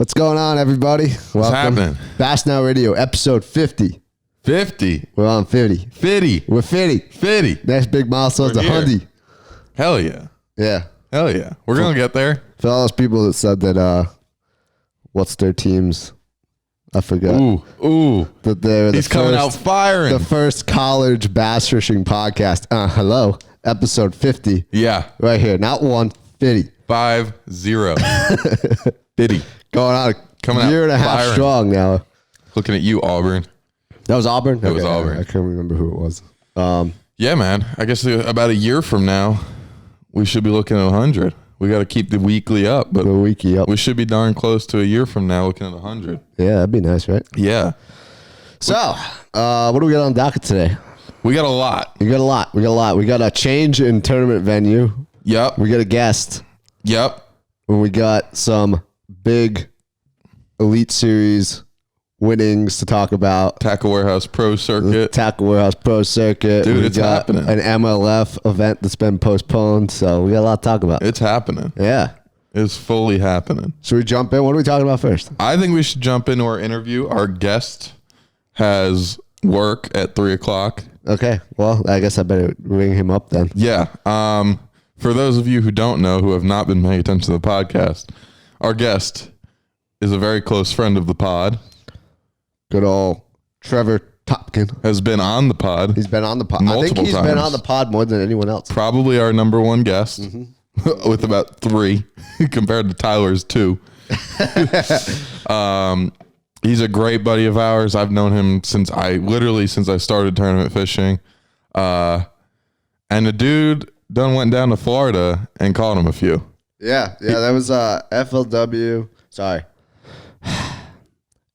What's going on, everybody? What's happening? Bass Now Radio, episode 50. 50. We're on 50. 50. We're 50. 50. Next big milestone's 100. Hell yeah. Yeah. Hell yeah. We're going to get there. For all those people that said that, what's their teams? I forgot. Ooh. That they're He's coming out firing. The first college bass fishing podcast. Hello. Episode 50. Yeah. Right here. Not 150. 50. 50. Going on Coming a year out and a half firing. strong now. Looking at you, Auburn. That was Auburn? It was Auburn. I can't remember who it was. Yeah, man. I guess about a year from now, we should be looking at 100. We got to keep the weekly up, but we should be darn close to a year from now looking at 100. Yeah, that'd be nice, right? Yeah. So, what do we got on docket today? We got a lot. We got a change in tournament venue. Yep. We got a guest. Yep. And we got some big Elite Series winnings to talk about. Tackle Warehouse Pro Circuit. Tackle Warehouse Pro Circuit. Dude, we it's got happening. An MLF event that's been postponed. So we got a lot to talk about. It's happening. Yeah. It's fully happening. Should we jump in? What are we talking about first? I think we should jump into our interview. Our guest has work at 3:00. Okay. Well, I guess I better ring him up then. Yeah. For those of you who don't know, who have not been paying attention to the podcast, our guest is a very close friend of the pod. Good old Trevor Topkin. Has been on the pod. He's been on the pod. Multiple I think he's times. been on the pod more than anyone else. Probably our number one guest with about 3 compared to Tyler's 2. He's a great buddy of ours. I've known him since I started tournament fishing. And the dude done went down to Florida and caught him a few. Yeah. That was FLW. Sorry.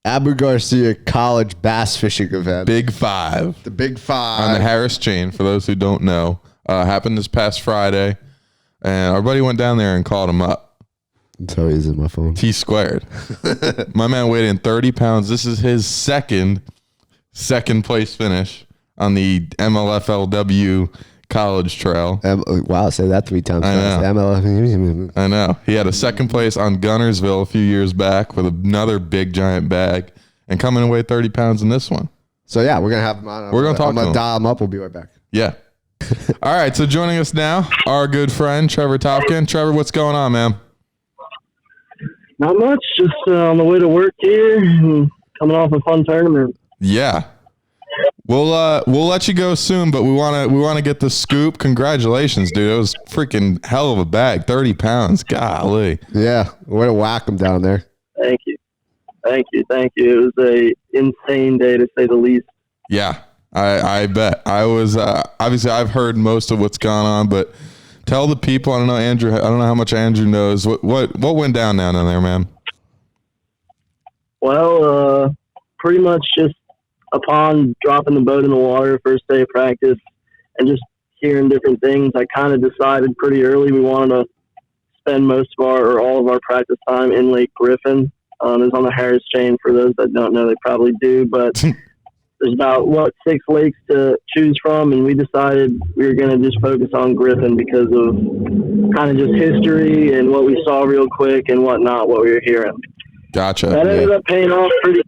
Abu Garcia College Bass Fishing Event. Big 5. The Big 5. On the Harris chain, for those who don't know. Happened this past Friday. And our buddy went down there and caught him up. So he's in my phone. T squared. My man weighed in 30 pounds. This is his second place finish on the MLFLW College Trail. Wow, say that 3 times. I know. I know. He had a second place on Gunnersville a few years back with another big giant bag and coming away 30 pounds in this one. So yeah, we're going to have him on. We're going to talk I'm to going him. to dial him up. We'll be right back. Yeah. All right. So joining us now, our good friend, Trevor Topkin. Trevor, what's going on, man? Not much. Just on the way to work here and coming off a fun tournament. Yeah. We'll let you go soon, but we want to get the scoop. Congratulations, dude. It was freaking hell of a bag. 30 pounds. Golly. Yeah. We're going to whack him down there. Thank you. It was a insane day to say the least. Yeah. I bet. I was obviously I've heard most of what's gone on, but tell the people. I don't know, Andrew. I don't know how much Andrew knows. What went down there, man? Well, pretty much just upon dropping the boat in the water, first day of practice, and just hearing different things, I kind of decided pretty early we wanted to spend most of all of our practice time in Lake Griffin. It's on the Harris chain. For those that don't know, they probably do, but there's about 6 lakes to choose from, and we decided we were going to just focus on Griffin because of kind of just history and what we saw real quick and whatnot, what we were hearing. Gotcha. That ended up paying off pretty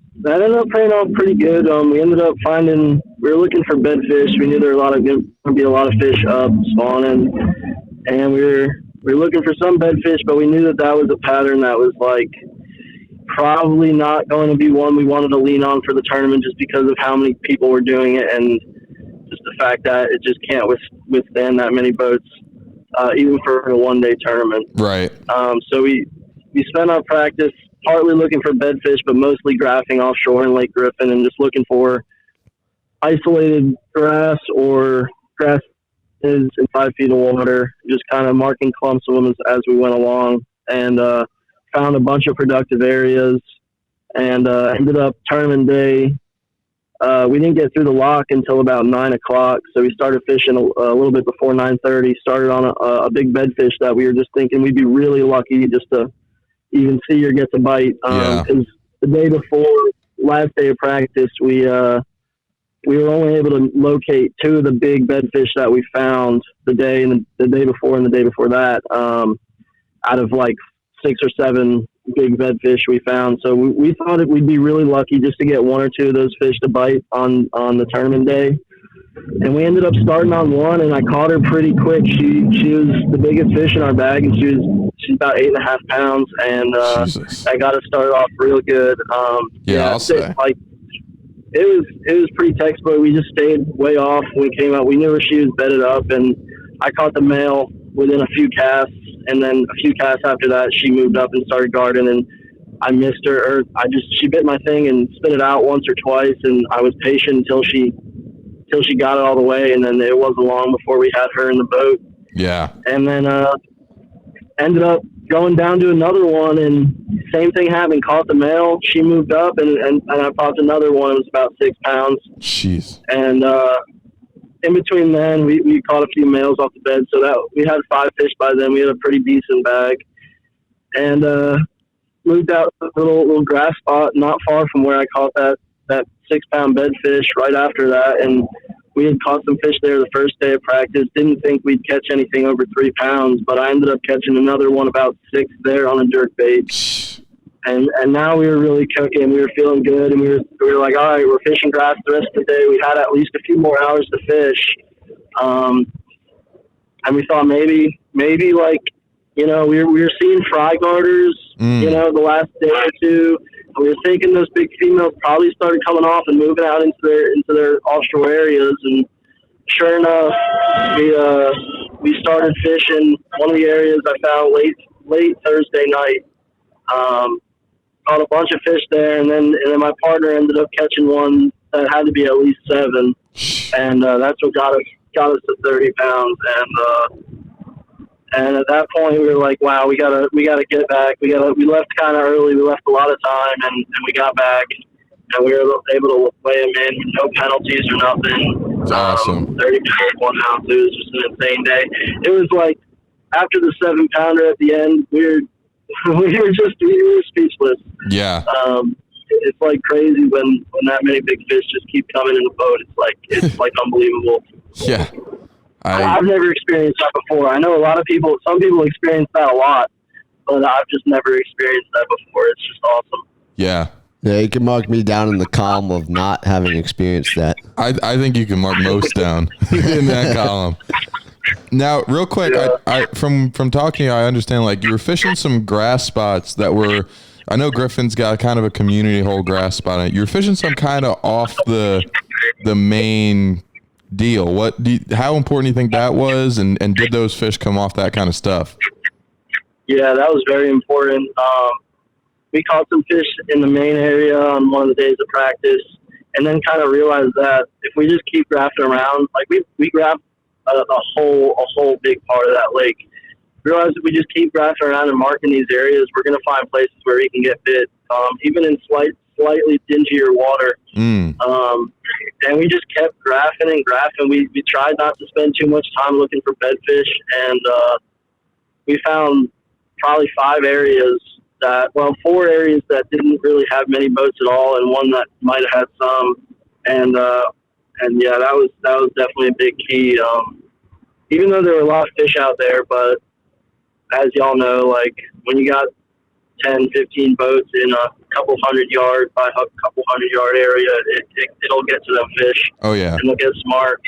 good. We ended up we were looking for bedfish. We knew there were going to be a lot of fish up spawning, and we were looking for some bedfish, but we knew that was a pattern that was probably not going to be one we wanted to lean on for the tournament just because of how many people were doing it and just the fact that it just can't withstand that many boats, even for a one-day tournament. Right. So we spent our practice partly looking for bedfish, but mostly graphing offshore in Lake Griffin and just looking for isolated grass or grasses in 5 feet of water, just kind of marking clumps of them as we went along, and found a bunch of productive areas, and ended up tournament day. We didn't get through the lock until about 9 o'clock, so we started fishing a little bit before 9:30. Started on a big bedfish that we were just thinking we'd be really lucky just to even see or get to bite. Because the day before, last day of practice, we were only able to locate 2 of the big bedfish that we found the day before and the day before that, out of 6 or 7 big bedfish we found. So we thought we'd be really lucky just to get one or two of those fish to bite on the tournament day. And we ended up starting on one, and I caught her pretty quick. She was the biggest fish in our bag, and she's about 8.5 pounds, and I got it started off real good. I'll say. Like, it was pretty textbook. We just stayed way off when we came out. We knew where she was bedded up, and I caught the male within a few casts, and then a few casts after that, she moved up and started guarding, and I missed her. Or she bit my thing and spit it out once or twice, and I was patient until she got it all the way, and then it wasn't long before we had her in the boat. Yeah. And then ended up going down to another one, and same thing happened. Caught the male. She moved up, and I popped another one. It was about 6 pounds. Jeez. And in between then, we caught a few males off the bed, so that we had 5 fish by then. We had a pretty decent bag. And moved out to a little grass spot not far from where I caught that 6-pound bedfish right after that, and we had caught some fish there the first day of practice. Didn't think we'd catch anything over 3 pounds, but I ended up catching another one about 6 there on a jerk bait. And now we were really cooking. We were feeling good, and we were like, all right, we're fishing grass the rest of the day. We had at least a few more hours to fish, and we thought maybe like, we were seeing fry garters, the last day or two. We were thinking those big females probably started coming off and moving out into their offshore areas, and sure enough, we started fishing one of the areas I found late Thursday night. Caught a bunch of fish there, and then my partner ended up catching one that had to be at least 7, and that's what got us to 30 pounds. And at that point, we were like, "Wow, we gotta get back. We left kind of early. We left a lot of time, and we got back, and we were able to weigh them in with no penalties or nothing. That's awesome. 30 pounds, 1 ounce. It was just an insane day. It was like after the 7-pounder at the end, we were speechless. Yeah. It's like crazy when that many big fish just keep coming in the boat. It's like unbelievable. Yeah. I've never experienced that before. I know some people experience that a lot, but I've just never experienced that before. It's just awesome. Yeah. Yeah, you can mark me down in the column of not having experienced that. I think you can mark most down in that column. Now, real quick, I from talking to you, I understand, like, you were fishing some grass spots that were, I know Griffin's got kind of a community hole grass spot in it. You were fishing some kind of off the main deal. How important do you think that was, and did those fish come off that kind of stuff? Yeah, that was very important. We caught some fish in the main area on one of the days of practice, and then kind of realized that if we just keep grafting around, like we grabbed a whole big part of that lake. Realized if we just keep grafting around and marking these areas, we're going to find places where we can get bit, even in slightly dingier water. And we just kept graphing and graphing. We tried not to spend too much time looking for bedfish, and we found probably 4 areas that didn't really have many boats at all, and one that might have had some. And yeah, that was definitely a big key. Even though there were a lot of fish out there, but as y'all know, like when you got 10, 15 boats in a couple hundred yard by a couple 100-yard area, it'll get to them fish. Oh yeah, and they'll get smart.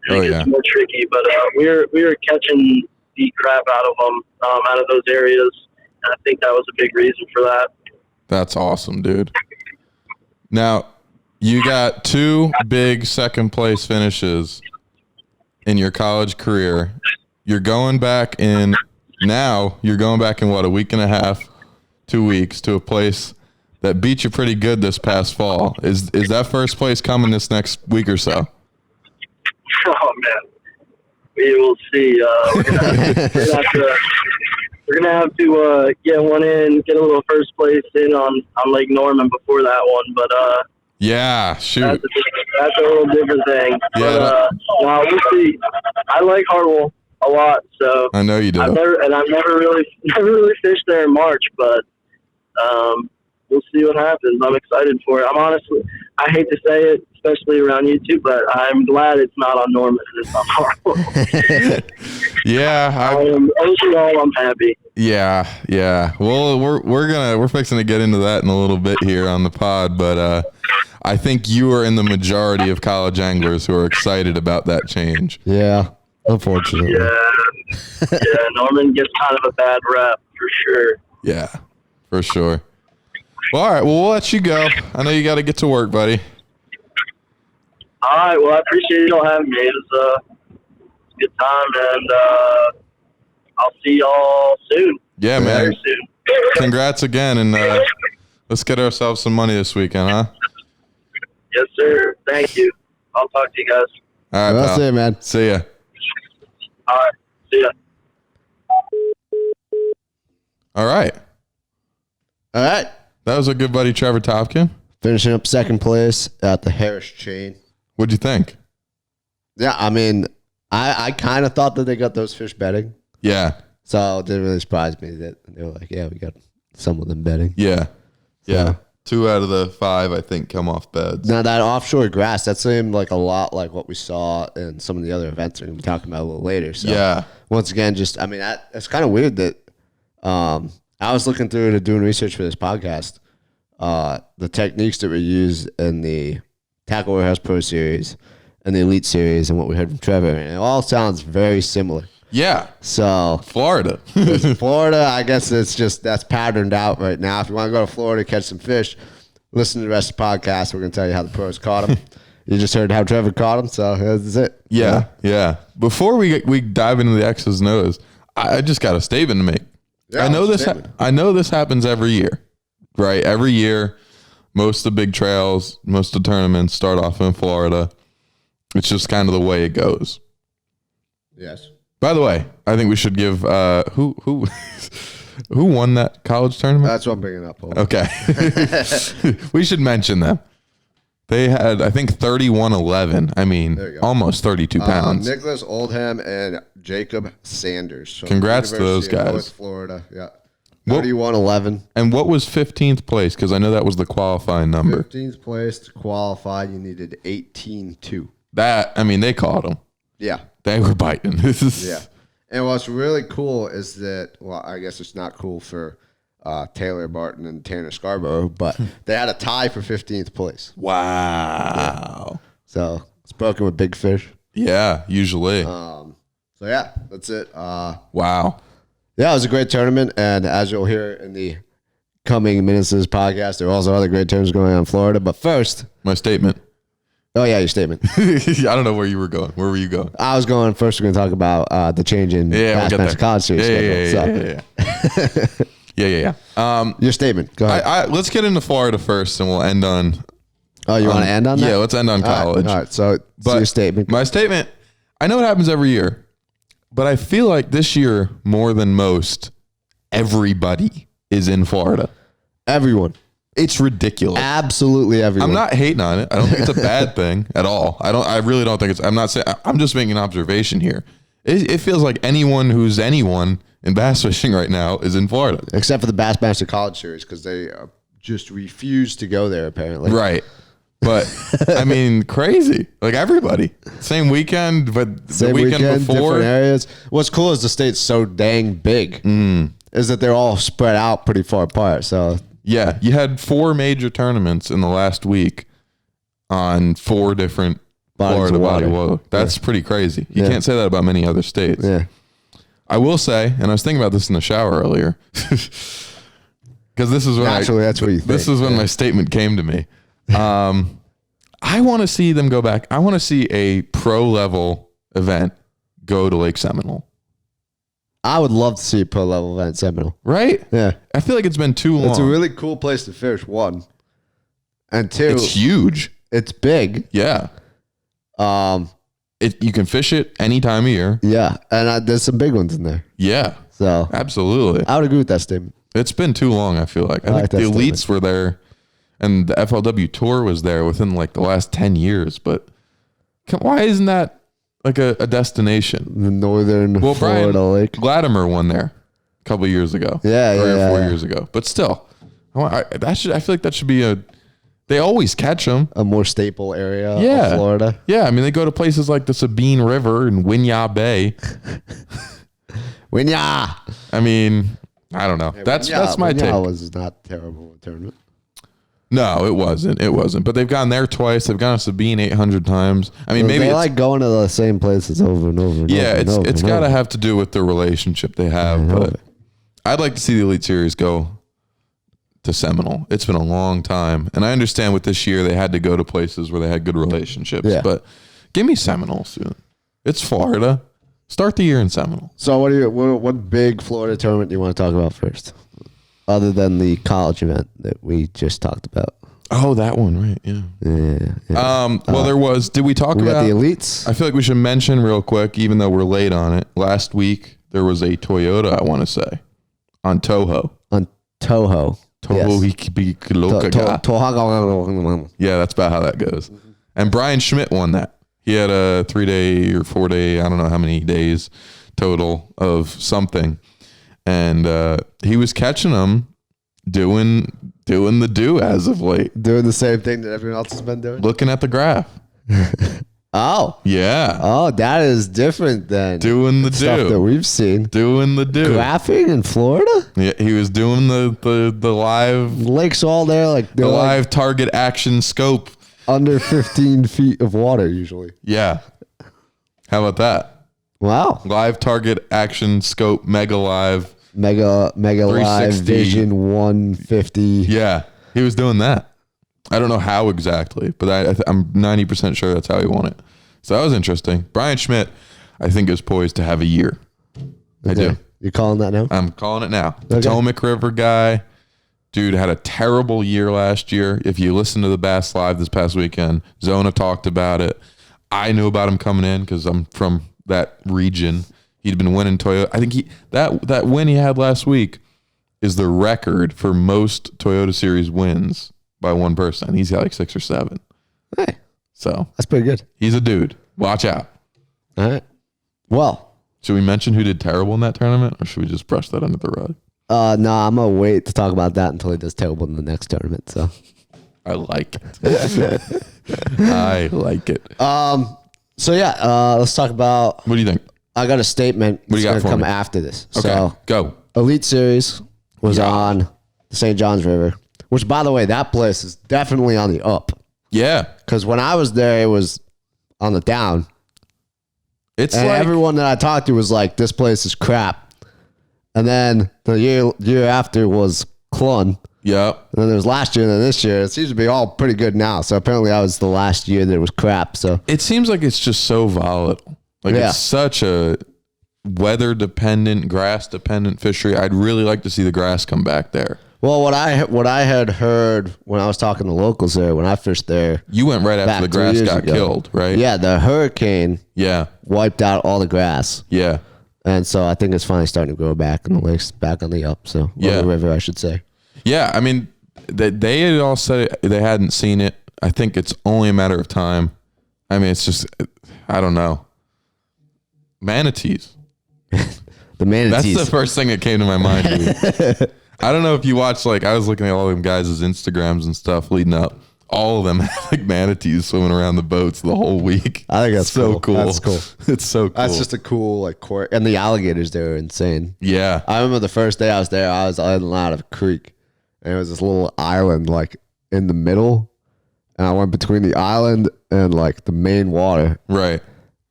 And it gets more tricky, but we were catching the crap out of them out of those areas, and I think that was a big reason for that. That's awesome, dude. Now, you got 2 big second place finishes in your college career. You're going back in what, a week and a half, 2 weeks, to a place that beat you pretty good this past fall. Is that first place coming this next week or so? Oh man, we will see. We're gonna have to get one in, get a little first place in on Lake Norman before that one, but yeah, shoot, that's a little different thing. Yeah, but well, we'll see. I like Hartwell a lot, so I know you do. I've never really fished there in March, but we'll see what happens. I'm excited for it. I hate to say it, especially around YouTube, but I'm glad it's not on Norman and it's on Hartwell. Yeah, overall, I'm happy. Yeah, yeah. Well, we're fixing to get into that in a little bit here on the pod, but I think you are in the majority of college anglers who are excited about that change. Yeah, unfortunately. Yeah, Norman gets kind of a bad rep for sure. Yeah, for sure. Well, all right. Well, we'll let you go. I know you got to get to work, buddy. All right. Well, I appreciate y'all having me. It was a good time, and I'll see y'all soon. Yeah, man. Very soon. Congrats again, and let's get ourselves some money this weekend, huh? Yes, sir. Thank you. I'll talk to you guys. All right, Well, pal. see you, man. See ya. All right. See ya. All right. All right. That was a good buddy, Trevor Topkin. Finishing up second place at the Harris chain. What'd you think? Yeah, I mean, I kind of thought that they got those fish betting. Yeah. So it didn't really surprise me that they were like, yeah, we got some of them betting. Yeah. Yeah. So- 2 out of the 5, I think, come off beds. Now, that offshore grass, that seemed like a lot like what we saw in some of the other events we're going to be talking about a little later. So, Yeah. once again, it's kind of weird that I was looking through and doing research for this podcast. The techniques that were used in the Tackle Warehouse Pro Series and the Elite Series and what we heard from Trevor, and it all sounds very similar. Yeah. So, Florida. Florida, I guess that's patterned out right now. If you want to go to Florida, catch some fish, listen to the rest of the podcast. We're going to tell you how the pros caught them. You just heard how Trevor caught them, so that's it. Yeah. Yeah. Before we dive into the X's and O's, I just got a statement to make. Yeah, I know this. statement. I know this happens every year, right? Every year, most of the big trails, most of the tournaments start off in Florida. It's just kind of the way it goes. Yes. By the way, I think we should give who who won that college tournament? That's what I'm bringing up. Hold on. Okay, we should mention them. They had, I think, 31-11. I mean, There you go. almost 32 pounds. Nicholas Oldham and Jacob Sanders. from Congrats to those University of guys. North Florida. Yeah. What- 31-11. And what was 15th place? Because I know that was the qualifying number. 15th place to qualify. You needed 18-2. That, I mean, they caught them. Yeah. They were biting. This is Yeah. And what's really cool is that, well, I guess it's not cool for Taylor Barton and Tanner Scarborough, but they had a tie for 15th place. Wow. So it's broken with big fish. Yeah, usually. So yeah, that's it. Wow. Yeah, it was a great tournament, and as you'll hear in the coming minutes of this podcast, there are also other great tournaments going on in Florida. But first, My statement. oh yeah, your statement. I don't know where you were going. Where were you going? I was going first. We're going to talk about the change in Yeah, we'll get Bassmaster there. College Series schedule. Yeah. Your statement. Go ahead. Let's get into Florida first, and we'll end on. Oh, you want to end on that? Yeah, let's end on college. All right. So, your statement. My statement. I know it happens every year, but I feel like this year more than most, everybody is in Florida. Everyone. It's ridiculous. Absolutely everyone. I'm not hating on it. I don't think it's a bad thing at all. I really don't think it's. I'm not saying. I'm just making an observation here. It feels like anyone who's anyone in bass fishing right now is in Florida. Except for the Bassmaster College Series, because they just refuse to go there, apparently. Right. But I mean, crazy. Like everybody. Same weekend, but Same the weekend before. different areas. What's cool is the state's so dang big. Is that they're all spread out pretty far apart. So Yeah, you had 4 major tournaments in the last week on 4 different Bodies Florida of water. body. Whoa, that's pretty crazy. You Yeah. can't say that about many other states. yeah. I will say, and I was thinking about this in the shower earlier, because this is when Naturally, that's what you think. This is when Yeah. my statement came to me. I want to see them go back. I want to see a pro level event go to Lake Seminole. I would love to see a pro level event at Seminole. Right? Yeah. I feel like it's been too long. It's a really cool place to fish, one. And two, It's huge. it's big. Yeah. Um, You can fish it any time of year. yeah. And there's some big ones in there. Yeah. So Absolutely. I would agree with that statement. It's been too long, I feel like. I like think the that elites were there and the FLW tour was there within like the last 10 years. But why isn't that like a destination? The northern Well, Florida Brian lake. Latimer won there a couple of years ago. Yeah, 3 yeah, or 4 yeah. years ago. But still, I feel like that should be they always catch them. A more staple area Yeah. of Florida. Yeah, I mean, they go to places like the Sabine River and Winyah Bay. Winya. I mean, I don't know. That's my take. Was not terrible tournament. No, it wasn't. It wasn't. But they've gone there twice. They've gone to Sabine 800 times. I mean, maybe they it's like going to the same places over and over. It's got to have to do with the relationship they have. But I'd like to see the Elite Series go to Seminole. It's been a long time, and I understand with this year they had to go to places where they had good relationships. Yeah. But give me Seminole soon. It's Florida. Start the year in Seminole. So what big Florida tournament do you want to talk about first? Other than the college event that we just talked about. Oh, that one, right? Yeah. Yeah. Well, there was. Did we talk We about got the elites. I feel like we should mention real quick, even though we're late on it. Last week there was a Toyota, I want to say, on Toho. On Toho. Toho. Yeah, that's about how that goes. And Brian Schmidt won that. He had a 3-day or 4-day, I don't know how many days total of something. And he was catching them doing the do as of late. Doing the same thing that everyone else has been doing? Looking at the graph. Oh. Yeah. Oh, that is different than doing the stuff that we've seen. Doing the do. Graphing in Florida? Yeah, he was doing the live Lakes all there, like the live target action scope. Under 15 feet of water usually. Yeah. How about that? Wow. Live target action scope mega live. Mega live vision 150. Yeah. He was doing that. I don't know how exactly, but I'm 90% sure that's how he won it. So that was interesting. Brian Schmidt, I think, is poised to have a year. I do. You calling that now? I'm calling it now. Okay. Potomac River guy. Dude had a terrible year last year. If you listen to the Bass Live this past weekend, Zona talked about it. I knew about him coming in because I'm from that region. He'd been winning Toyota. I think that win he had last week is the record for most Toyota Series wins by one person. He's got like 6 or 7. Hey, so that's pretty good. He's a dude. Watch out. All right. Well, should we mention who did terrible in that tournament, or should we just brush that under the rug? No, I'm gonna wait to talk about that until he does terrible in the next tournament. So I like it. I like it. So yeah, let's talk about. What do you think? I got a statement. What do you got that's for come me? after this. Okay, So go. Elite Series was on the St. Johns River, which, by the way, that place is definitely on the up. Yeah, because when I was there, it was on the down. It's and like everyone that I talked to was like, "This place is crap." And then the year after was Clun. Yep. And then there was last year, and then this year. It seems to be all pretty good now. So apparently, I was the last year that it was crap. So it seems like it's just so volatile. Like it's such a weather dependent, grass dependent fishery. I'd really like to see the grass come back there. Well, what I had heard when I was talking to locals there, when I fished there, you went right after the grass got killed, right? Yeah, the hurricane wiped out all the grass. Yeah. And so I think it's finally starting to grow back in the lakes, back on the up. So, the river, I should say. Yeah, I mean, they had all said they hadn't seen it. I think it's only a matter of time. I mean, it's just, I don't know. Manatees. The manatees. That's the first thing that came to my mind, dude. I don't know if you watched, like, I was looking at all them guys' Instagrams and stuff leading up. All of them had like manatees swimming around the boats the whole week. I think that's so cool. That's cool. It's so cool. That's just a cool like quirk. And the alligators there are insane. Yeah. I remember the first day I was there, I was in and out of a creek, and it was this little island like in the middle, and I went between the island and like the main water. Right.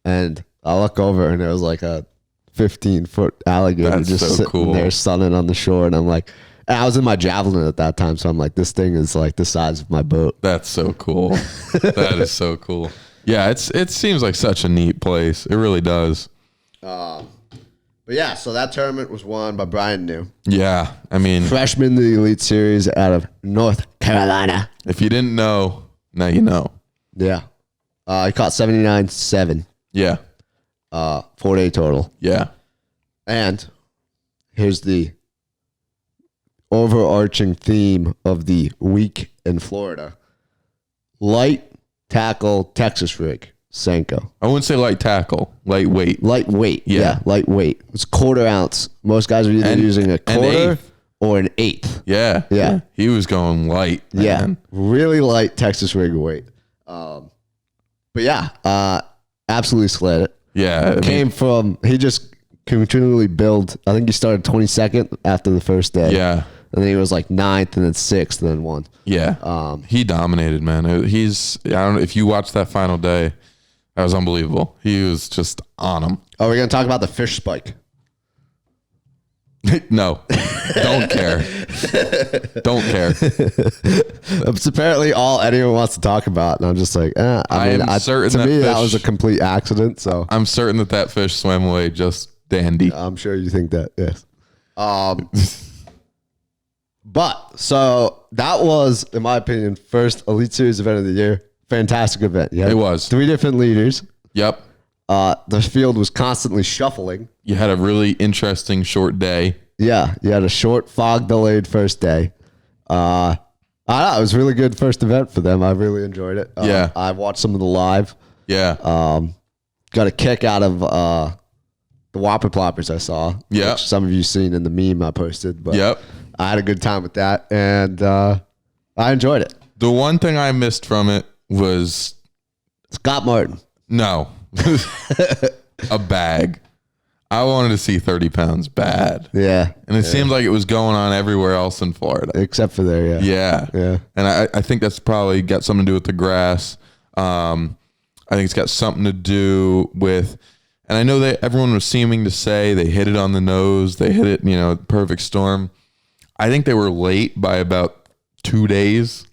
And I look over, and there was like a 15-foot alligator That's just so sitting cool. there sunning on the shore, and I'm like. And I was in my javelin at that time, so I'm like, this thing is like the size of my boat. That's so cool. That is so cool. Yeah, it seems like such a neat place. It really does. But yeah, so that tournament was won by Brian New. Yeah, I mean, freshman to the Elite Series out of North Carolina. If you didn't know, now you know. Yeah, he caught 79.7. Yeah, 4-day total. Yeah, and here's the overarching theme of the week in Florida. Light tackle Texas rig, Senko. I wouldn't say light tackle, lightweight. Lightweight, yeah, lightweight. It's 1/4 ounce. Most guys are either using a 1/4 or an 1/8. Yeah. He was going light. Man. Yeah, really light Texas rig weight. But yeah, absolutely slid it. Yeah. He just continually build. I think he started 22nd after the first day. Yeah. And then he was like 9th and then 6th and then 1. Yeah. He dominated, man. I don't know if you watched that final day, that was unbelievable. He was just on him. Oh, we're going to talk about the fish spike. No, don't care. Don't care. It's apparently all anyone wants to talk about. And I'm just like, I'm certain to that me, that fish- was a complete accident. So I'm certain that fish swam away just dandy. I'm sure you think that, yes. But so that was, in my opinion, first Elite Series event of the year. Fantastic event. Yeah, It was. 3 different leaders. Yep. The field was constantly shuffling. You had a really interesting short day. Yeah, you had a short fog delayed first day. I don't know, it was a really good first event for them. I really enjoyed it. Yeah. I watched some of the live. Yeah. Got a kick out of the Whopper Ploppers I saw. Yeah. Which some of you seen in the meme I posted. But Yep. I had a good time with that, and I enjoyed it. The one thing I missed from it was Scott Martin. no, a bag. I wanted to see 30 pounds bad. Yeah. And it seemed like it was going on everywhere else in Florida. Except for there, yeah. Yeah. Yeah. And I think that's probably got something to do with the grass. I think it's got something to do with, and I know that everyone was seeming to say they hit it on the nose. They hit it, perfect storm. I think they were late by about 2 days.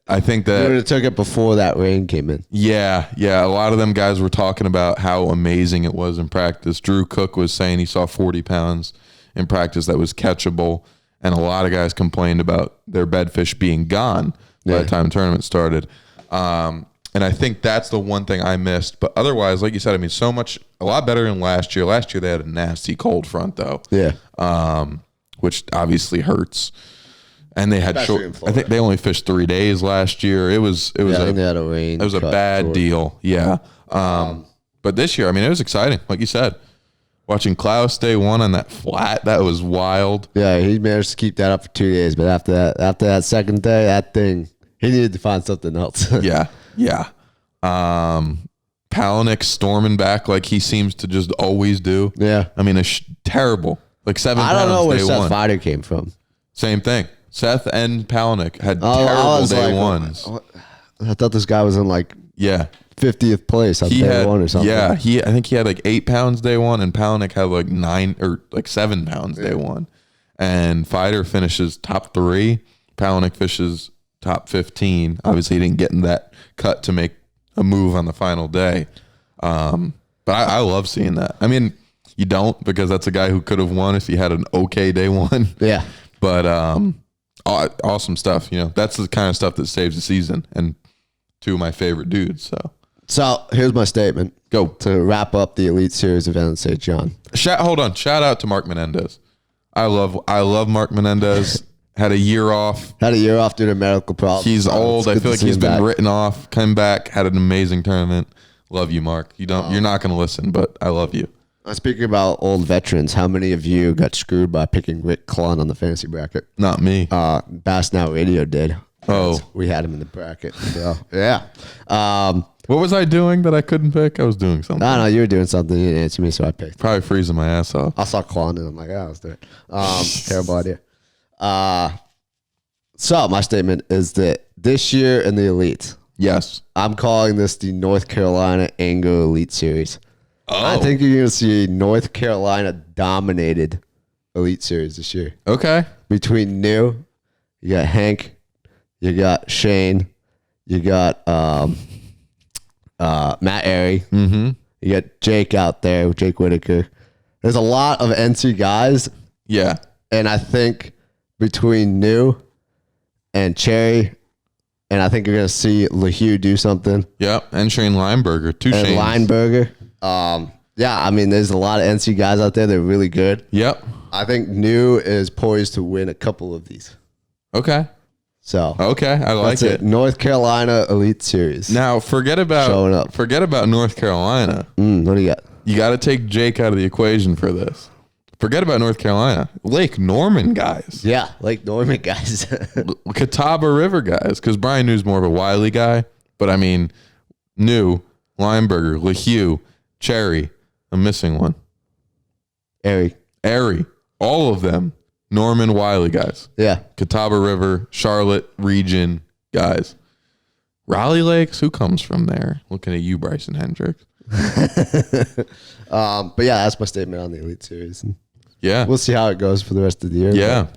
I think They would that, have took it before that rain came in. yeah. A lot of them guys were talking about how amazing it was in practice. Drew Cook was saying he saw 40 pounds in practice that was catchable. And a lot of guys complained about their bedfish being gone by the time the tournament started. And I think that's the one thing I missed. But otherwise, like you said, a lot better than last year. Last year they had a nasty cold front though. Yeah. Which obviously hurts. And they had Especially in short. I Florida. think they only fished 3 days last year. It was I think they had a rain. it was a cut bad short. deal. Yeah. But this year, it was exciting. Like you said, watching Klaus day 1 on that flat, that was wild. Yeah, he managed to keep that up for 2 days, but after that second day, that thing, he needed to find something else. Yeah. Yeah. Palaniuk storming back like he seems to just always do. Yeah. It's terrible. Like 7 I pounds don't know where day Seth 1. Fider came from. Same thing. Seth and Palaniuk had I terrible was day like, ones. I thought this guy was in like Yeah. 50th place on He day had 1 or something. Yeah, I think he had like 8 pounds day 1, and Palaniuk had like 9 or like 7 pounds day 1. And Fider finishes top 3. Palaniuk fishes top 15. Obviously, he didn't get in that cut to make a move on the final day. But I love seeing that. You don't, because that's a guy who could have won if he had an okay day 1. Yeah. But awesome stuff. That's the kind of stuff that saves the season. And 2 of my favorite dudes. So here's my statement. Go. To wrap up the Elite Series event in St. John. Hold on. Shout out to Mark Menendez. I love Mark Menendez. Had a year off. Had a year off due to medical problems. He's old. I It's good feel to like see he's him been back. written off. Came back. Had an amazing tournament. Love you, Mark. You're not going to listen, but I love you. Speaking about old veterans, how many of you got screwed by picking Rick Clun on the fantasy bracket? Not me. Bass Now Radio did. Oh. We had him in the bracket. So, yeah. What was I doing that I couldn't pick? I was doing something. I don't know. You were doing something. You didn't answer me, so I picked. Probably freezing my ass off. I saw Clun, and I'm like, let's do it. Terrible idea. So my statement is that this year in the Elite, Yes. I'm calling this the North Carolina Ango Elite Series. Oh. I think you're going to see a North Carolina dominated Elite Series this year. Okay. Between New, you got Hank, you got Shane, you got Matt Airy, you got Jake out there, Jake Whitaker. There's a lot of NC guys, Yeah. and I think between New and Cherry, and I think you're going to see LaHue do something. Yep. And Shane Lineberger. 2 And Shanes. Lineberger. Yeah, there's a lot of NC guys out there that are really good. Yep. I think New is poised to win a couple of these. Okay. So Okay. I like that's it. North Carolina Elite Series. Now forget Showing up. about North Carolina. What do you got? You got to take Jake out of the equation for this. Forget about North Carolina. Lake Norman guys. Yeah, Lake Norman guys. Catawba River guys. Because Brian New's more of a Wiley guy. But New, Lineberger, LaHue, Cherry. I'm missing one. Erie. All of them. Norman Wiley guys. Yeah. Catawba River, Charlotte region guys. Raleigh Lakes, who comes from there? Looking at you, Bryson Hendricks. But yeah, that's my statement on the Elite Series. Yeah. We'll see how it goes for the rest of the year. Yeah.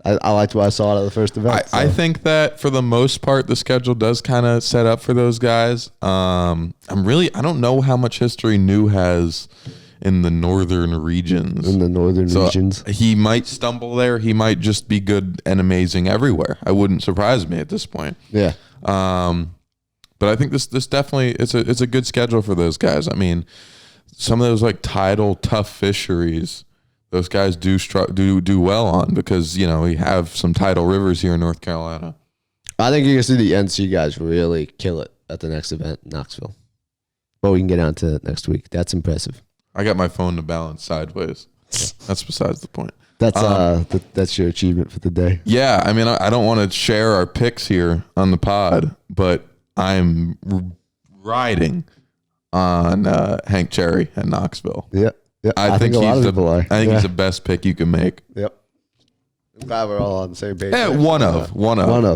I liked what I saw out of the first event. I think that for the most part, the schedule does kind of set up for those guys. I don't know how much history New has in the northern regions. Regions. He might stumble there. He might just be good and amazing everywhere. I wouldn't surprise me at this point. Yeah. But I think this definitely it's a good schedule for those guys. I mean, some of those like tidal tough fisheries, those guys do well on because we have some tidal rivers here in North Carolina. I think you can see the NC guys really kill it at the next event in Knoxville. But we can get on to it next week. That's impressive. I got my phone to balance sideways. That's besides the point. That's your achievement for the day. Yeah, I mean, I don't want to share our picks here on the pod, but I'm riding on Hank Cherry at Knoxville. Yeah. I think a lot of people are. I think he's the best pick you can make. Yep. I'm glad we're all on the same page. Yeah, one of.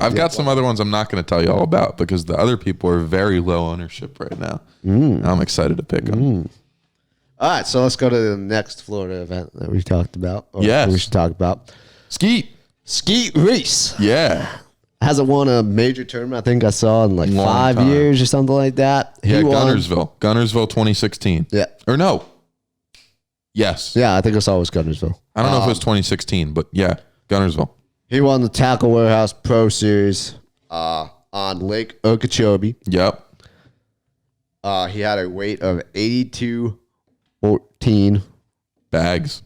I've got some other ones I'm not going to tell you all about because the other people are very low ownership right now. I'm excited to pick them. All right, so let's go to the next Florida event that we talked about. Yes. We should talk about. Skeet Reese. Yeah. Hasn't won a major tournament, I think I saw in like Long 5 time. years or something like that. He won Gunnersville 2016. Yeah. Or no. Yes. Yeah, I think I saw it was Gunnersville. I don't know if it was 2016, but yeah, Gunnersville. He won the Tackle Warehouse Pro Series on Lake Okeechobee. Yep. He had a weight of 82.14 bags.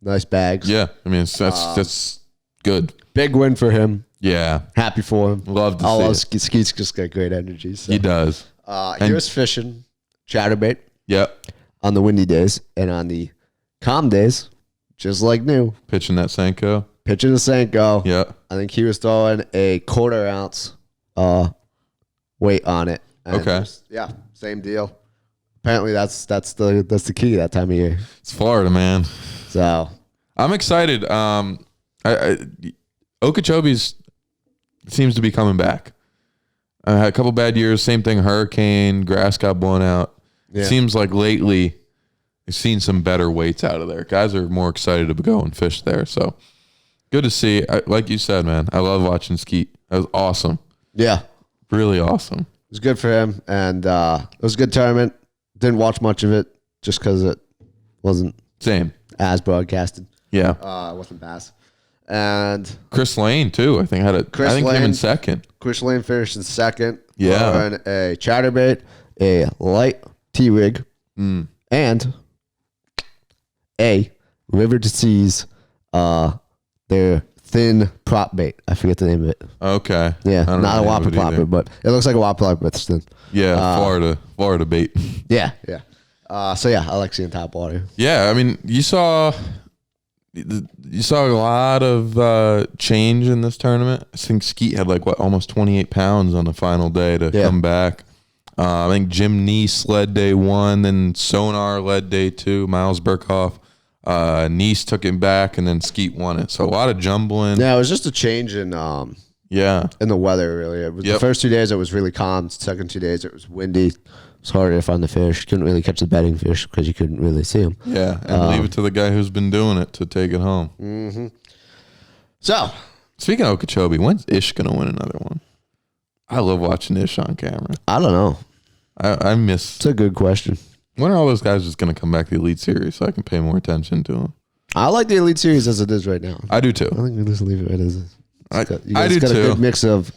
Nice bags. Yeah, I mean that's good. Big win for him. Yeah, happy for him. Love to see it. Skeet's just got great energy. So. He does. He was fishing chatterbait. Yep. On the windy days and on the calm days, just like New. Pitching that Senko. Pitching the Senko. Yep. I think he was throwing a 1/4 ounce weight on it. And okay. Yeah, same deal. Apparently that's the key that time of year. It's Florida, man. So I'm excited. Okeechobee's seems to be coming back. I had a couple bad years. Same thing. Hurricane. Grass got blown out. Yeah. It seems like lately I've seen some better weights out of there. Guys are more excited to go and fish there. So good to see. Like you said, man, I love watching Skeet. That was awesome. Yeah. Really awesome. It was good for him. And it was a good tournament. Didn't watch much of it just because it wasn't same as broadcasted. Yeah. It wasn't Bass. And Chris Lane, too, I think him in second. Chris Lane finished in second. Yeah. On a chatterbait, a light T-rig, and a River to Seas, their thin prop bait. I forget the name of it. Okay. Yeah, not a whopper plopper, but it looks like a whopper plopper, but it's thin. Yeah, Florida bait. Yeah. So yeah, I like seeing top water. Yeah, I mean, you saw a lot of change in this tournament. I think Skeet had almost 28 pounds on the final day to come back. I think Jim Neese led day 1, then Sonar led day 2. Miles Burkhoff, Neese took it back, and then Skeet won it. So a lot of jumbling. Yeah, it was just a change in in the weather. Really, the first 2 days it was really calm. The second 2 days it was windy. It was harder to find the fish. Couldn't really catch the bedding fish because you couldn't really see them. Yeah, and leave it to the guy who's been doing it to take it home. Mm-hmm. So, speaking of Okeechobee, when's Ish going to win another one? I love watching Ish on camera. I don't know. I miss... It's a good question. When are all those guys just going to come back to the Elite Series so I can pay more attention to them? I like the Elite Series as it is right now. I do too. I think we just leave it right as it is. I do got too. A good mix of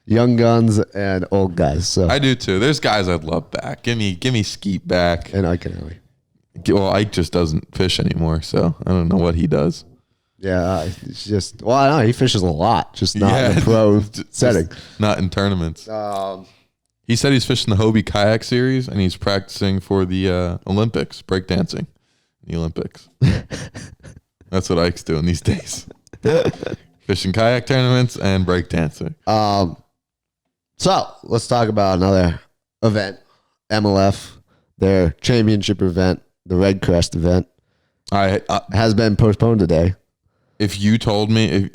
young guns and old guys. So I do too. There's guys I'd love back. Give me Skeet back. And Ike and Ellie. Well, Ike just doesn't fish anymore, so I don't know what he does. Yeah, it's just... Well, I don't know. He fishes a lot, just not in the pro setting. Not in tournaments. He said he's fishing the Hobie Kayak Series, and he's practicing for the Olympics, breakdancing. The Olympics. That's what Ike's doing these days. Fishing kayak tournaments and breakdancing. So, let's talk about another event. MLF, their championship event, the Red Crest event. has been postponed today. If you told me,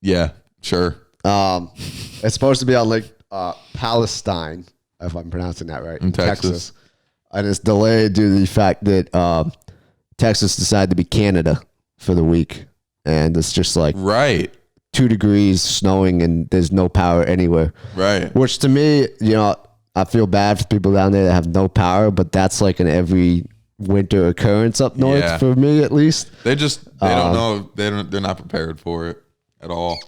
yeah, sure. It's supposed to be on Lake Palestine, if I'm pronouncing that right, in Texas. And it's delayed due to the fact that Texas decided to be Canada for the week. And it's just like right 2 degrees, snowing, and there's no power anywhere. Right. Which to me, I feel bad for people down there that have no power, but that's like an every winter occurrence up north for me, at least. They don't know. They're not prepared for it at all.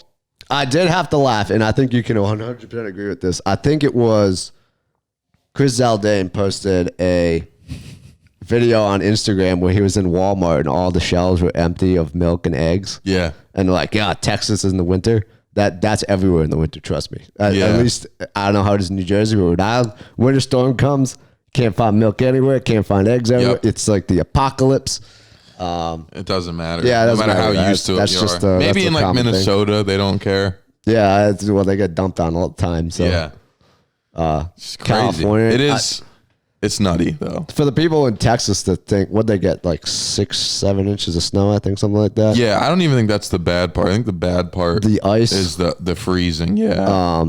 I did have to laugh, and I think you can 100% agree with this. I think it was Chris Zaldane posted a video on Instagram where he was in Walmart and all the shelves were empty of milk and eggs. Yeah. And like, Texas in the winter. That's everywhere in the winter, trust me. At least, I don't know how it is in New Jersey, but Rhode Island, winter storm comes, can't find milk anywhere, can't find eggs everywhere. Yep. It's like the apocalypse. It doesn't matter. Yeah, no matter how used to it you are. Maybe in like Minnesota, they don't care. Yeah, they get dumped on all the time. So yeah. It's crazy. California. It is. It's nutty though. For the people in Texas that think, what they get, like 6-7 inches of snow, I think, something like that. Yeah, I don't even think that's the bad part. I think the bad part, the ice, is the freezing. Yeah.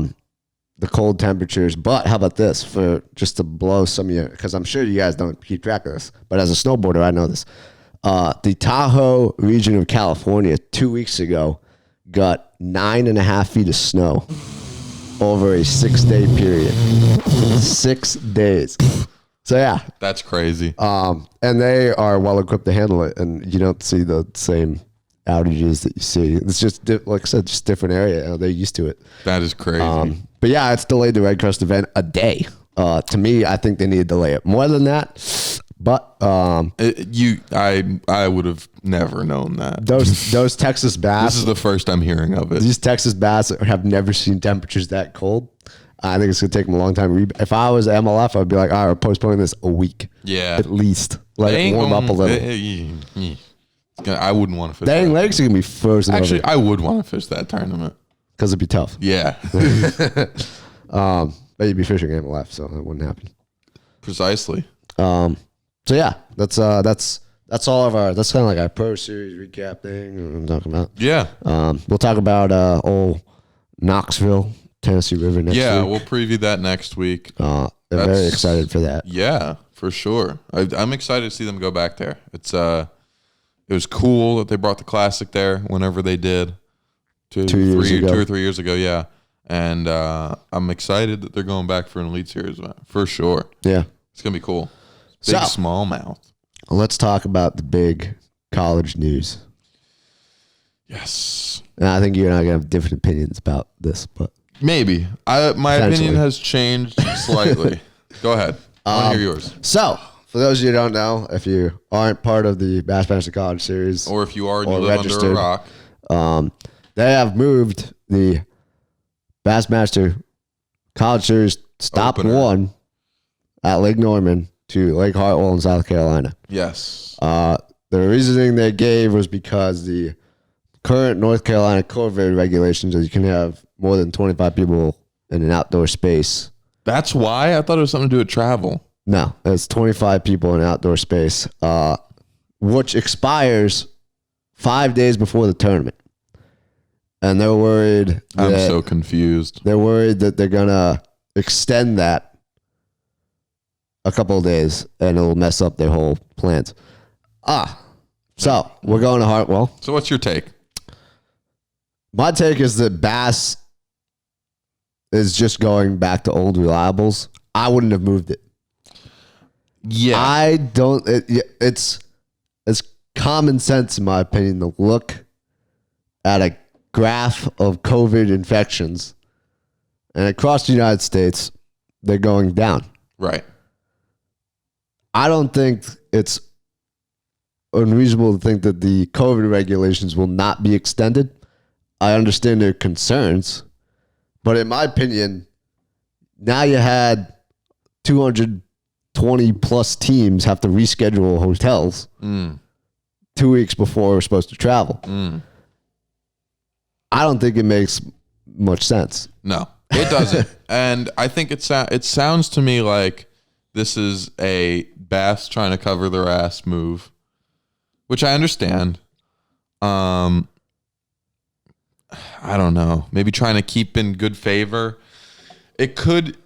The cold temperatures. But how about this, for just to blow some of you, because I'm sure you guys don't keep track of this, but as a snowboarder, I know this. The Tahoe region of California 2 weeks ago got 9.5 feet of snow over a 6-day period. 6 days. So yeah, that's crazy. And they are well equipped to handle it, and you don't see the same outages that you see. It's just like I said, just different area. They're used to it. That is crazy. But yeah, it's delayed the Red Crest event a day. To me, I think they need to delay it more than that. But I would have never known that. Those Texas bass. This is the first I'm hearing of it. These Texas bass have never seen temperatures that cold. I think it's gonna take them a long time. If I was MLF, I'd be like, all right, we're postponing this a week. Yeah, at least. Like warm up a little. I wouldn't want to fish. Dang, legs are gonna be frozen. Actually, over. I would want to fish that tournament because it'd be tough. Yeah. But you'd be fishing MLF, so that wouldn't happen. Precisely. So yeah, that's all of our. That's kind of like our pro series recap thing I'm talking about. Yeah. We'll talk about old Knoxville, Tennessee River next week. Yeah, we'll preview that next week. I'm very excited for that. Yeah, for sure. I'm excited to see them go back there. It was cool that they brought the Classic there whenever they did. 2 or 3 years ago, yeah. And I'm excited that they're going back for an Elite Series event, for sure. Yeah. It's going to be cool. Big smallmouth. Let's talk about the big college news. Yes. And I think you and I are going to have different opinions about this, but maybe. My opinion has changed slightly. Go ahead. I want to hear yours. So, for those of you who don't know, if you aren't part of the Bassmaster College Series, or if you are and you live under a rock, they have moved the Bassmaster College Series Stop Opener. 1 at Lake Norman to Lake Hartwell in South Carolina. Yes. The reasoning they gave was because the current North Carolina COVID regulations is you can have more than 25 people in an outdoor space. That's why? I thought it was something to do with travel. No, it's 25 people in an outdoor space, which expires 5 days before the tournament. And they're worried. I'm so confused. They're worried that they're going to extend that a couple of days and it'll mess up their whole plans. So we're going to Hartwell. So what's your take? My take is that Bass is just going back to old reliables. I wouldn't have moved it. Yeah. I don't. It's common sense, in my opinion, to look at a graph of COVID infections, and across the United States, they're going down. Right. I don't think it's unreasonable to think that the COVID regulations will not be extended. I understand their concerns, but in my opinion, now you had 220 plus teams have to reschedule hotels 2 weeks before we're supposed to travel. I don't think it makes much sense. No, it doesn't. And I think it sounds to me like this is a Bass trying to cover their ass move which I understand. I don't know. Maybe trying to keep in good favor. It could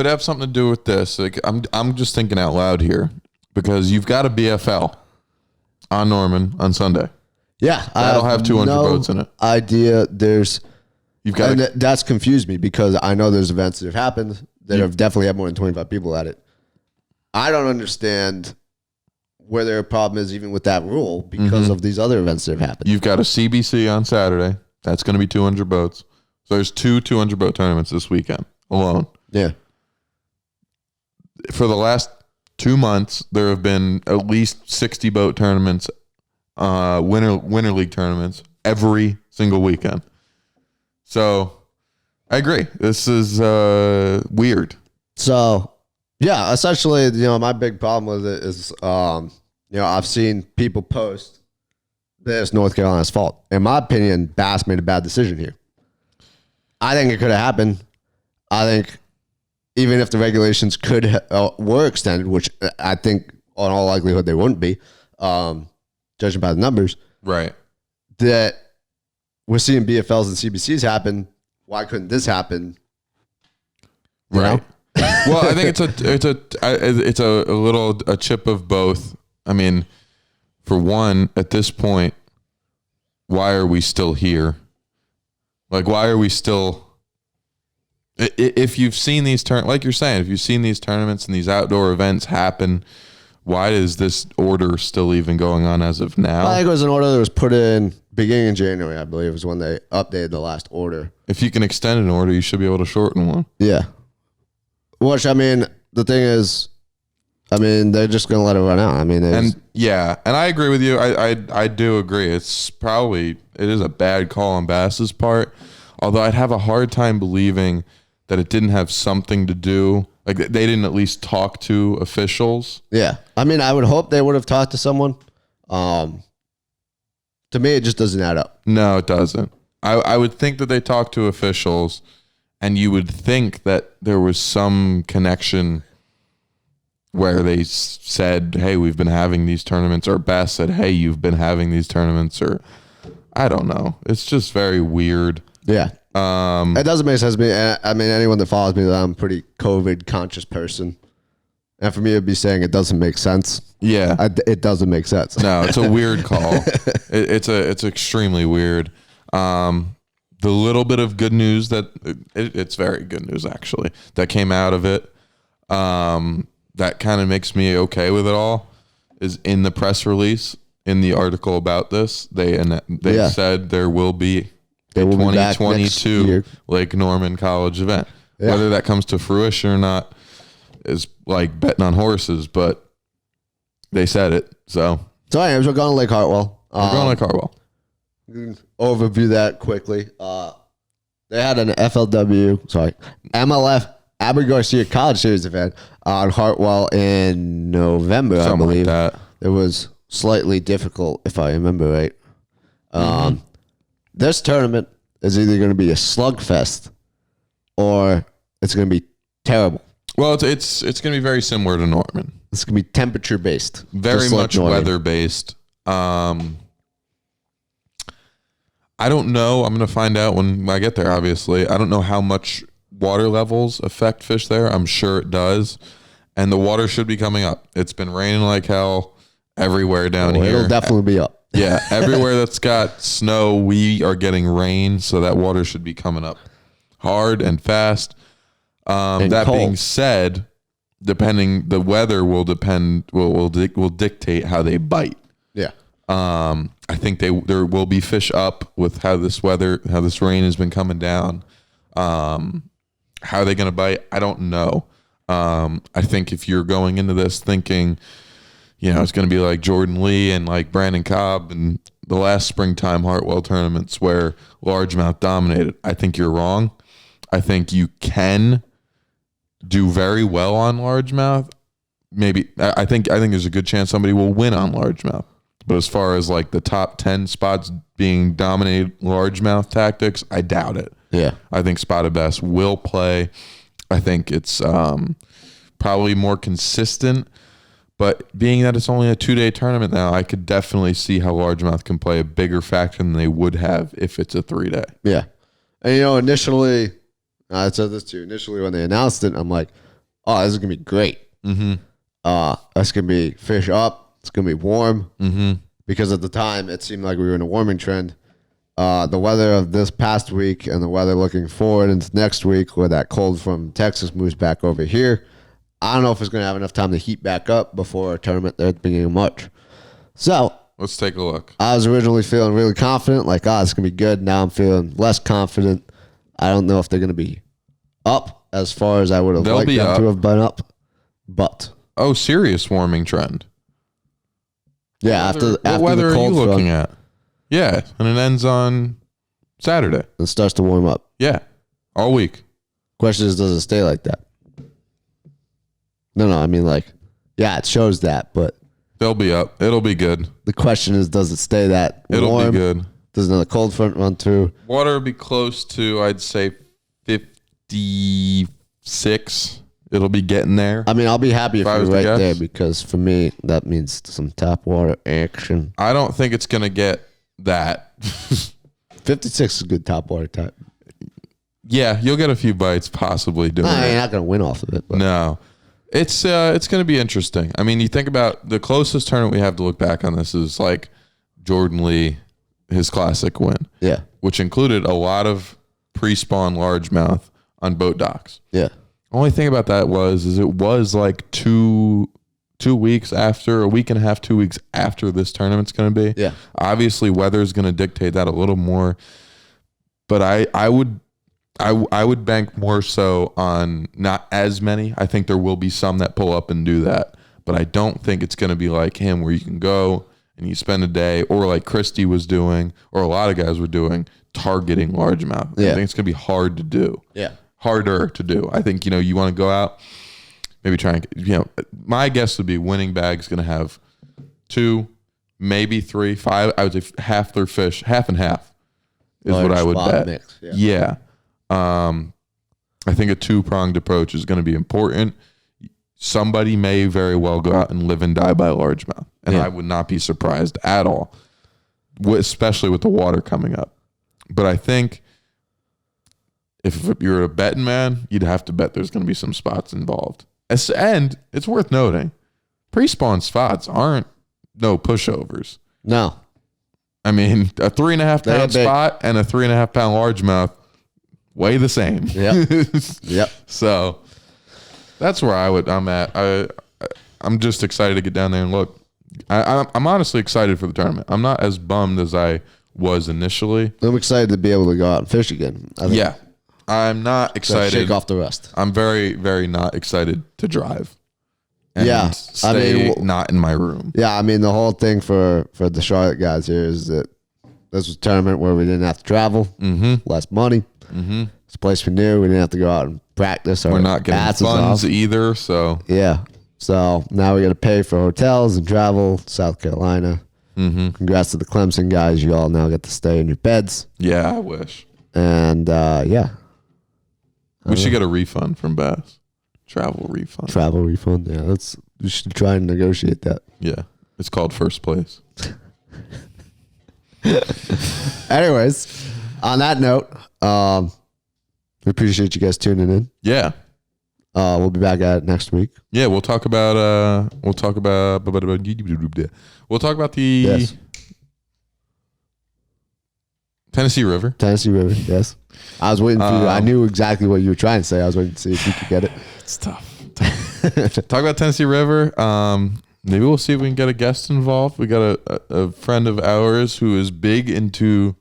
have something to do with this. Like I'm just thinking out loud here because you've got a BFL on Norman on Sunday. Yeah, That'll have 200 votes in it. Idea You've got that's confused me because I know there's events that have happened that have definitely had more than 25 people at it. I don't understand where their problem is even with that rule because of these other events that have happened. You've got a CBC on Saturday. That's going to be 200 boats. So there's 200 boat tournaments this weekend alone. Yeah. For the last 2 months, there have been at least 60 boat tournaments, winter league tournaments every single weekend. So I agree. This is weird. So yeah, essentially, my big problem with it is, I've seen people post that it's North Carolina's fault. In my opinion, Bass made a bad decision here. I think it could have happened. I think even if the regulations were extended, which I think on all likelihood they wouldn't be, judging by the numbers, right? That we're seeing BFLs and CBCs happen. Why couldn't this happen? Right. Well, I think it's a little chip of both. I mean, for one, at this point, why are we still here? Like, why are we still? If you've seen these like you're saying, if you've seen these tournaments and these outdoor events happen, why is this order still even going on as of now? I think it was an order that was put in beginning in January, I believe, was when they updated the last order. If you can extend an order, you should be able to shorten one. Yeah. Which, the thing is, they're just going to let it run out. And I agree with you. I do agree. It is a bad call on Bass's part. Although I'd have a hard time believing that it didn't have something to do, like they didn't at least talk to officials. Yeah. I would hope they would have talked to someone. To me, it just doesn't add up. No, it doesn't. I would think that they talked to officials, and you would think that there was some connection where they said, hey, we've been having these tournaments, or Bass said, hey, you've been having these tournaments, or I don't know. It's just very weird. Yeah. It doesn't make sense to me. Anyone that follows me, I'm a pretty COVID conscious person. And for me, it'd be saying it doesn't make sense. Yeah. It doesn't make sense. No, it's a weird call. It's extremely weird. The little bit of good news that it's very good news actually that came out of it, that kind of makes me okay with it all, is in the press release, in the article about this, they said there will be a 2022 Lake Norman College event. Yeah. Whether that comes to fruition or not is like betting on horses, but they said it. So anyways, we're going to Lake Hartwell. Overview that quickly. They had an MLF Abu Garcia College Series event on Hartwell in November, I believe. Like that. It was slightly difficult, if I remember right. This tournament is either going to be a slugfest or it's going to be terrible. Well, it's going to be very similar to Norman. It's going to be temperature based. Very much weather based. I don't know. I'm going to find out when I get there, obviously. I don't know how much water levels affect fish there. I'm sure it does. And the water should be coming up. It's been raining like hell everywhere down here. It'll definitely be up. Yeah, everywhere that's got snow, we are getting rain, so that water should be coming up hard and fast. And that cold. Being said, the weather will dictate how they bite. Yeah. I think there will be fish up with how this rain has been coming down. How are they going to bite? I don't know. I think if you're going into this thinking, it's going to be like Jordan Lee and like Brandon Cobb and the last springtime Hartwell tournaments where largemouth dominated, I think you're wrong. I think you can do very well on largemouth. Maybe I think there's a good chance somebody will win on largemouth. But as far as like the top 10 spots being dominated largemouth tactics, I doubt it. Yeah. I think spotted bass will play. I think it's probably more consistent, But being that it's only a 2-day tournament now, I could definitely see how largemouth can play a bigger factor than they would have if it's a 3-day. Yeah. And, initially, I said this to you, initially when they announced it, I'm like, oh, this is going to be great. Mm-hmm. It's going to be fish up. It's going to be warm. Mm-hmm. Because at the time, it seemed like we were in a warming trend. The weather of this past week and the weather looking forward into next week, where that cold from Texas moves back over here, I don't know if it's going to have enough time to heat back up before a tournament there at the beginning of March. So let's take a look. I was originally feeling really confident, like, it's going to be good. Now I'm feeling less confident. I don't know if they're going to be up as far as I would have liked them to have been up. But serious warming trend. Yeah, after what weather the cold are you looking front, at? Yeah, and it ends on Saturday. It starts to warm up. Yeah, all week. Question is, does it stay like that? No, I mean, it shows that, but they'll be up. It'll be good. The question is, does it stay that warm? It'll be good. Does another cold front run through? Water will be close to, I'd say, 56. It'll be getting there. I mean, I'll be happy if you're right there, because for me, that means some tap water action. I don't think it's going to get that. 56 is a good top water type. Yeah, you'll get a few bites possibly doing it. You're not going to win off of it. But. No. It's going to be interesting. I mean, you think about the closest tournament we have to look back on this is like Jordan Lee, his classic win. Yeah. Which included a lot of pre-spawn largemouth on boat docks. Yeah. Only thing about that was it was like 2 weeks after, a week and a half, 2 weeks after this tournament's going to be. Yeah. Obviously, weather is going to dictate that a little more. But I would bank more so on not as many. I think there will be some that pull up and do that. But I don't think it's going to be like him where you can go and you spend a day, or like Christie was doing, or a lot of guys were doing, targeting largemouth. Yeah. I think it's going to be hard to do. Yeah. Harder to do. I think, you want to go out, maybe try and, my guess would be winning bag's going to have 2, maybe 3, 5. I would say half their fish, half and half is what I would bet. Mix, yeah. I think a 2-pronged approach is going to be important. Somebody may very well go out and live and die by largemouth, and I would not be surprised at all, especially with the water coming up. But I think if you're a betting man, you'd have to bet there's going to be some spots involved. And it's worth noting, pre-spawn spots aren't no pushovers. No. I mean, a 3.5-pound spot and a 3.5-pound largemouth weigh the same. Yep. So that's where I'm at. I'm just excited to get down there and look. I'm honestly excited for the tournament. I'm not as bummed as I was initially. I'm excited to be able to go out and fish again. Yeah. I'm not excited. Shake off the rust. I'm very, very not excited to drive. And stay not in my room. Yeah, I mean, the whole thing for the Charlotte guys here is that this was a tournament where we didn't have to travel, less money. Mm-hmm. It's a place we knew. We didn't have to go out and practice. We're not getting funds either, so. Yeah. So now we got to pay for hotels and travel to South Carolina. Mm-hmm. Congrats to the Clemson guys. You all now get to stay in your beds. Yeah, I wish. And, yeah. We should get a refund from Bass. Travel refund. Yeah, we should try and negotiate that. Yeah. It's called first place. Anyways, on that note, we appreciate you guys tuning in. Yeah. We'll be back at it next week. Yeah, we'll talk about the Yes. Tennessee River. Yes. I was waiting for you. I knew exactly what you were trying to say. I was waiting to see if you could get it. It's tough. Talk about Tennessee River. Maybe we'll see if we can get a guest involved. We got a friend of ours who is big into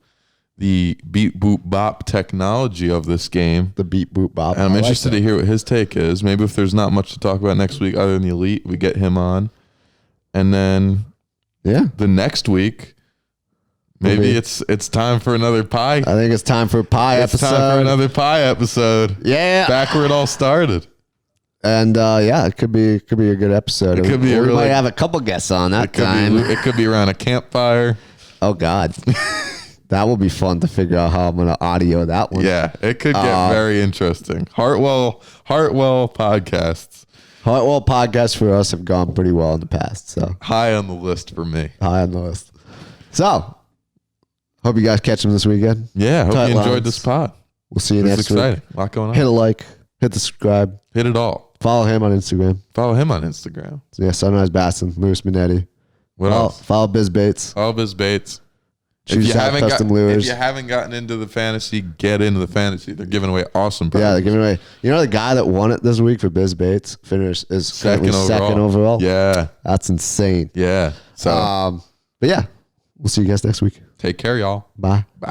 the beat boop bop technology of this game. The beat boop bop. And I'm interested to hear what his take is. Maybe if there's not much to talk about next week other than the Elite, we get him on. And then the next week, maybe it's time for another pie. I think it's time for a pie episode. It's time for another pie episode. Yeah. Back where it all started. And it could be a good episode. We might have a couple guests on that time. It could be around a campfire. Oh God. That will be fun to figure out how I'm going to audio that one. Yeah, it could get very interesting. Hartwell podcasts. Well, podcasts for us have gone pretty well in the past. So High on the list for me. high on the list. So hope you guys catch them this weekend. Yeah, hope Tight you enjoyed lines. this pod. We'll see you It's next exciting. week. A lot going on. Hit a like, hit the subscribe, Hit it all. follow him on Instagram. Follow him on Instagram. Yeah, Sunrise Bassin, Lewis Minetti. What else? Follow Biz Bates. All Biz Bates. Choose custom if lures. you haven't gotten into the fantasy, get into the fantasy. They're giving away awesome prizes. Yeah, they're giving away. You know the guy that won it this week for Biz Bates is currently second overall. Yeah. That's insane. Yeah. So But yeah, we'll see you guys next week. take care, y'all. Bye. Bye.